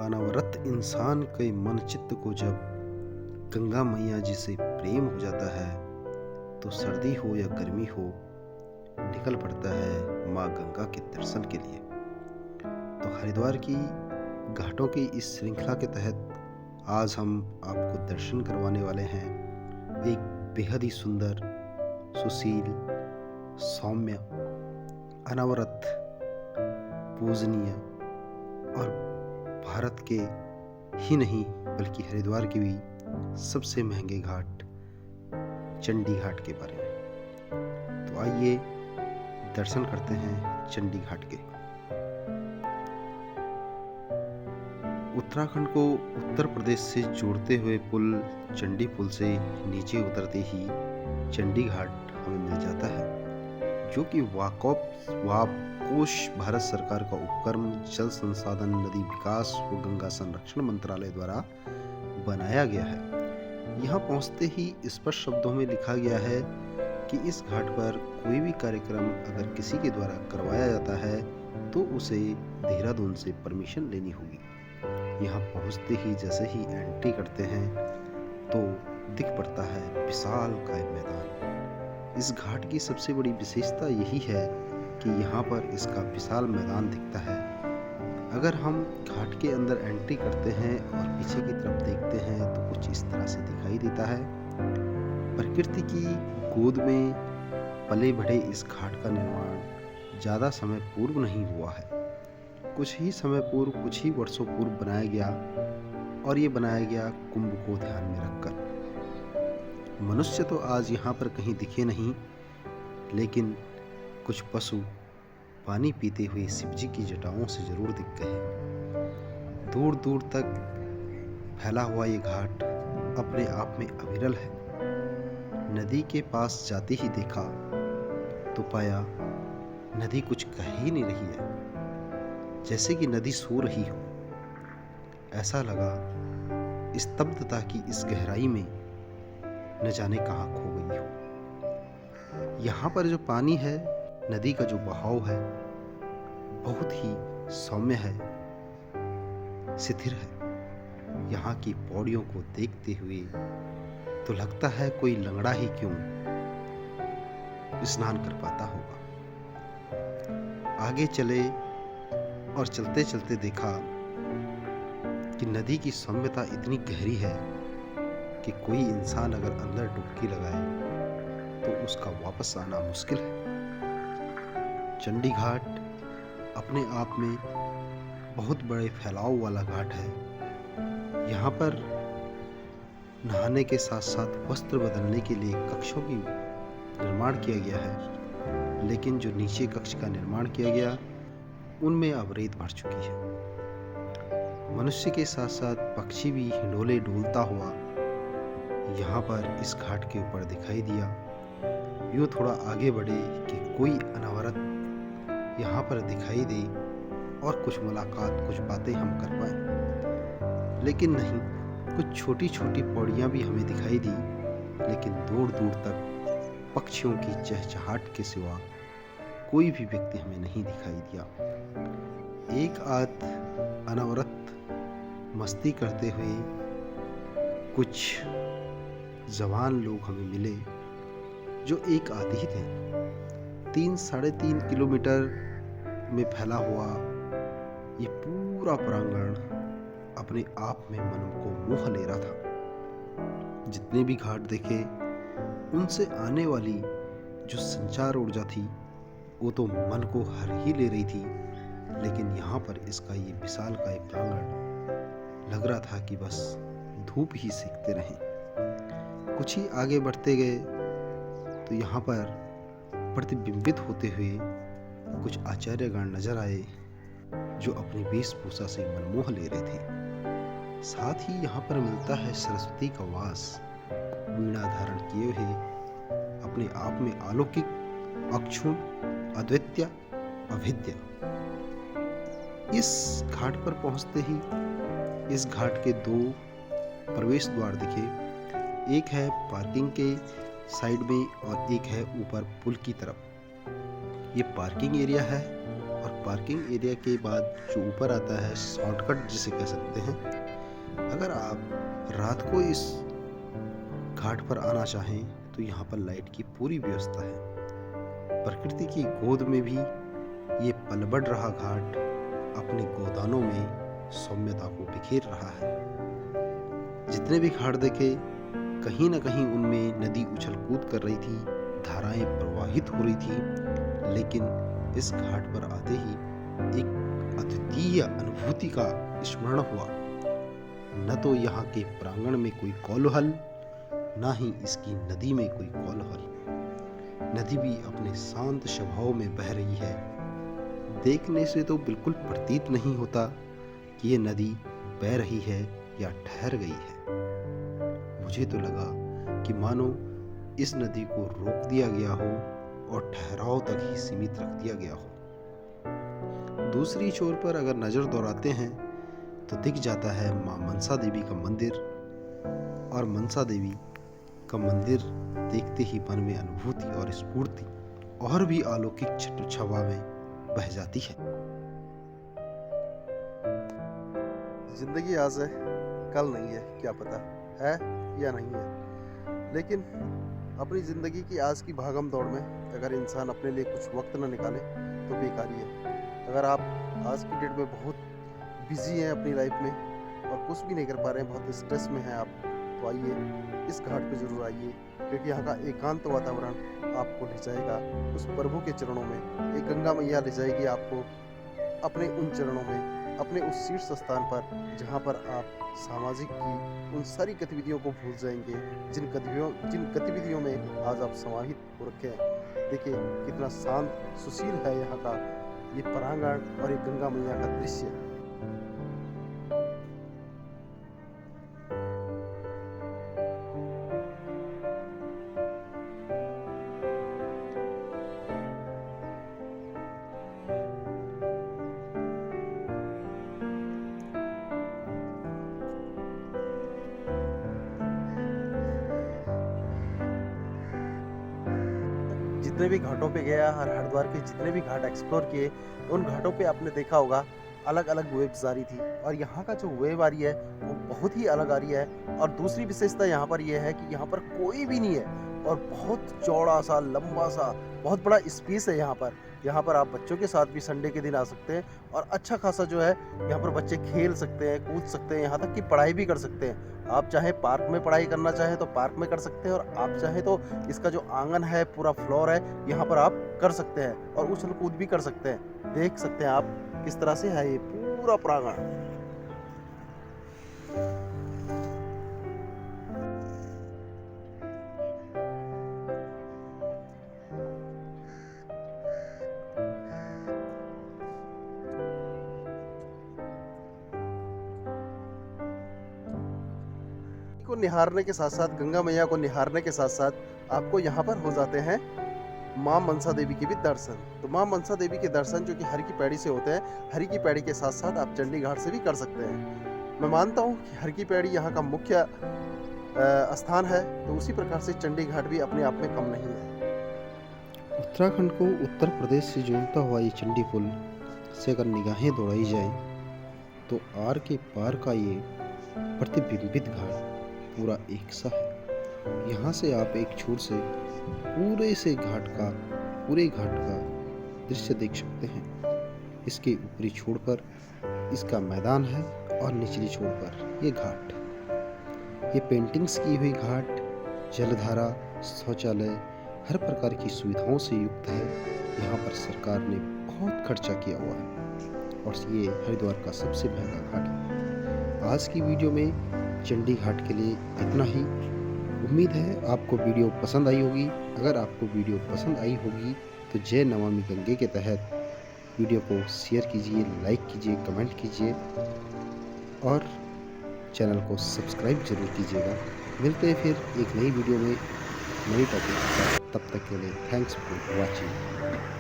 अनवरत इंसान के मन चित्त को जब गंगा मैया जी से प्रेम हो जाता है तो सर्दी हो या गर्मी हो निकल पड़ता है माँ गंगा के दर्शन के लिए। तो हरिद्वार की घाटों की इस श्रृंखला के तहत आज हम आपको दर्शन करवाने वाले हैं एक बेहद ही सुंदर, सुशील, सौम्य, अनवरत, पूजनीय और भारत के ही नहीं बल्कि हरिद्वार के भी सबसे महंगे घाट चंडी घाट के बारे में। तो आइए दर्शन करते हैं चंडी घाट के। उत्तराखंड को उत्तर प्रदेश से जोड़ते हुए पुल चंडी पुल से नीचे उतरते ही चंडी घाट हमें मिल जाता है, जो कि वाकोश भारत सरकार का उपक्रम जल संसाधन, नदी विकास व गंगा संरक्षण मंत्रालय द्वारा बनाया गया है। यहाँ पहुँचते ही स्पष्ट शब्दों में लिखा गया है कि इस घाट पर कोई भी कार्यक्रम अगर किसी के द्वारा करवाया जाता है तो उसे देहरादून से परमिशन लेनी होगी। यहाँ पहुँचते ही जैसे ही एंट्री करते हैं तो दिख पड़ता है विशाल काय मैदान। इस घाट की सबसे बड़ी विशेषता यही है कि यहाँ पर इसका विशाल मैदान दिखता है। अगर हम घाट के अंदर एंट्री करते हैं और पीछे की तरफ देखते हैं तो कुछ इस तरह से दिखाई देता है। प्रकृति की गोद में पले बढ़े इस घाट का निर्माण ज़्यादा समय पूर्व नहीं हुआ है। कुछ ही समय पूर्व, कुछ ही वर्षों पूर्व बनाया गया और ये बनाया गया कुंभ को ध्यान में रखकर। मनुष्य तो आज यहाँ पर कहीं दिखे नहीं, लेकिन कुछ पशु पानी पीते हुए शिव जी की जटाओं से जरूर दिख गए। दूर दूर तक फैला हुआ ये घाट अपने आप में अविरल है। नदी के पास जाते ही देखा तो पाया नदी कुछ कह ही नहीं रही है, जैसे कि नदी सो रही हो। ऐसा लगा स्तब्धता की इस गहराई में न जाने कहाँ खो गई हो। यहाँ पर जो पानी है, नदी का जो बहाव है, बहुत ही सौम्य है, स्थिर है। यहाँ की पौड़ियों को देखते हुए तो लगता है कोई लंगड़ा ही क्यों स्नान कर पाता होगा। आगे चले और चलते चलते देखा कि नदी की सौम्यता इतनी गहरी है कि कोई इंसान अगर अंदर डुबकी लगाए तो उसका वापस आना मुश्किल है। चंडी घाट अपने आप में बहुत बड़े फैलाव वाला घाट है। यहाँ पर नहाने के साथ साथ वस्त्र बदलने के लिए कक्षों की निर्माण किया गया है, लेकिन जो नीचे कक्ष का निर्माण किया गया उनमें अब रेत भर चुकी है। मनुष्य के साथ साथ पक्षी भी हिंडोले डोलता हुआ यहाँ पर इस घाट के ऊपर दिखाई दिया। यूँ थोड़ा आगे बढ़े कि कोई अनवरत यहाँ पर दिखाई दे और कुछ मुलाकात, कुछ बातें हम कर पाए, लेकिन नहीं। कुछ छोटी छोटी पौड़ियाँ भी हमें दिखाई दी, लेकिन दूर दूर तक पक्षियों की चहचहाट के सिवा कोई भी व्यक्ति हमें नहीं दिखाई दिया। एक आध अनवरत मस्ती करते हुए कुछ जवान लोग हमें मिले, जो एक आदि ही थे। 3-3.5 किलोमीटर में फैला हुआ ये पूरा प्रांगण अपने आप में मन को मोह ले रहा था। जितने भी घाट देखे उनसे आने वाली जो संचार ऊर्जा थी वो तो मन को हर ही ले रही थी, लेकिन यहाँ पर इसका ये विशालकाय प्रांगण लग रहा था कि बस धूप ही सेकते रहें। कुछ ही आगे बढ़ते गए तो यहाँ पर प्रतिबिंबित होते हुए कुछ आचार्यगण नजर आए, जो अपनी वेशभूषा से मनमोह ले रहे थे। साथ ही यहाँ पर मिलता है सरस्वती का वास, वीणा धारण किए हुए, अपने आप में अलौकिक, अक्षुण, अद्वितीय, अभिद्य। इस घाट पर पहुँचते ही इस घाट के 2 प्रवेश द्वार दिखे। एक है पार्किंग के साइड में और एक है ऊपर पुल की तरफ। ये पार्किंग एरिया है और पार्किंग एरिया के बाद जो ऊपर आता है, शॉर्टकट जिसे कह सकते हैं, अगर आप रात को इस घाट पर आना चाहें तो यहाँ पर लाइट की पूरी व्यवस्था है। प्रकृति की गोद में भी ये पल बढ़ रहा घाट अपने गोदानों में सौम्यता को बिखेर रहा है। जितने भी घाट देखे, कहीं न कहीं उनमें नदी उछल कूद कर रही थी, धाराएं प्रवाहित हो रही थी, लेकिन इस घाट पर आते ही एक अद्वितीय अनुभूति का स्मरण हुआ। न तो यहाँ के प्रांगण में कोई कोलाहल, ना ही इसकी नदी में कोई कोलाहल। नदी भी अपने शांत स्वभाव में बह रही है। देखने से तो बिल्कुल प्रतीत नहीं होता कि ये नदी बह रही है या ठहर गई है। मुझे तो लगा कि मानो इस नदी को रोक दिया गया हो और ठहराव तक ही सीमित रख दिया गया हो। दूसरी छोर पर अगर नजर दौड़ाते हैं तो दिख जाता है मां मनसा देवी का मंदिर, और मनसा देवी का मंदिर देखते ही मन में अनुभूति और स्फूर्ति और भी अलौकिक छटा में बह जाती है। जिंदगी आज है, कल नहीं है, क्या पता है या नहीं है। लेकिन अपनी जिंदगी की आज की भागम दौड़ में अगर इंसान अपने लिए कुछ वक्त न निकाले तो बेकारी है। अगर आप आज की डेट में बहुत बिजी हैं अपनी लाइफ में और कुछ भी नहीं कर पा रहे हैं, बहुत स्ट्रेस में हैं आप, तो आइए इस घाट पे जरूर आइए, क्योंकि यहाँ का एकांत वातावरण आपको ले जाएगा उस प्रभु के चरणों में। एक गंगा मैया ले जाएगी आपको अपने उन चरणों में, अपने उस शीर्ष स्थान पर जहाँ पर आप सामाजिक की उन सारी गतिविधियों को भूल जाएंगे जिन गतिविधियों में आज आप समाहित हो रखे हैं। देखिए कितना शांत सुशील है यहाँ का ये प्रांगण और ये गंगा मैया का दृश्य। जितने भी घाटों पे गया और हरिद्वार के जितने भी घाट एक्सप्लोर किए, उन घाटों पे आपने देखा होगा अलग अलग वेव्स आ रही थी, और यहाँ का जो वेव आ रही है वो बहुत ही अलग आ रही है। और दूसरी विशेषता यहाँ पर यह है कि यहाँ पर कोई भी नहीं है और बहुत चौड़ा सा, लंबा सा, बहुत बड़ा स्पेस है यहाँ पर। यहाँ पर आप बच्चों के साथ भी संडे के दिन आ सकते हैं और अच्छा खासा जो है यहाँ पर बच्चे खेल सकते हैं, कूद सकते हैं, यहाँ तक कि पढ़ाई भी कर सकते हैं। आप चाहे पार्क में पढ़ाई करना चाहें तो पार्क में कर सकते हैं, और आप चाहें तो इसका जो आंगन है, पूरा फ्लोर है, यहाँ पर आप कर सकते हैं और उछल कूद भी कर सकते हैं। देख सकते हैं आप किस तरह से है ये पूरा प्रांगण। को निहारने के साथ साथ, गंगा मैया को निहारने के साथ साथ आपको यहाँ पर हो जाते हैं मां मनसा देवी के भी दर्शन। तो मां मनसा देवी के दर्शन जो कि हरि की पैड़ी से होते हैं, हरि की पैड़ी के साथ साथ आप चंडी घाट से भी कर सकते हैं। मैं मानता हूँ कि हरि की पैड़ी यहाँ का मुख्य स्थान है, तो उसी प्रकार से चंडी घाट भी अपने आप में कम नहीं है। उत्तराखंड को उत्तर प्रदेश से जोड़ता हुआ ये चंडी पुल से अगर निगाहें दौड़ाई जाए तो आर के पार का ये प्रतिबिंबित घाट पूरा एक सा है। यहाँ से आप एक छोर से पूरे घाट का दृश्य देख सकते हैं। इसके ऊपरी छोर पर इसका मैदान है और निचली छोर पर ये घाट। ये पेंटिंग्स की हुई घाट, जलधारा, शौचालय, हर प्रकार की सुविधाओं से युक्त है। यहाँ पर सरकार ने बहुत खर्चा किया हुआ है और ये हरिद्वार का सबसे महंगा घाट है। आज की वीडियो में चंडी घाट के लिए इतना ही। उम्मीद है आपको वीडियो पसंद आई होगी। अगर आपको वीडियो पसंद आई होगी तो जय नमामि गंगे के तहत वीडियो को शेयर कीजिए, लाइक कीजिए, कमेंट कीजिए और चैनल को सब्सक्राइब जरूर कीजिएगा। मिलते हैं फिर एक नई वीडियो में नई टॉपिक के साथ। तब तक के लिए थैंक्स फॉर वॉचिंग।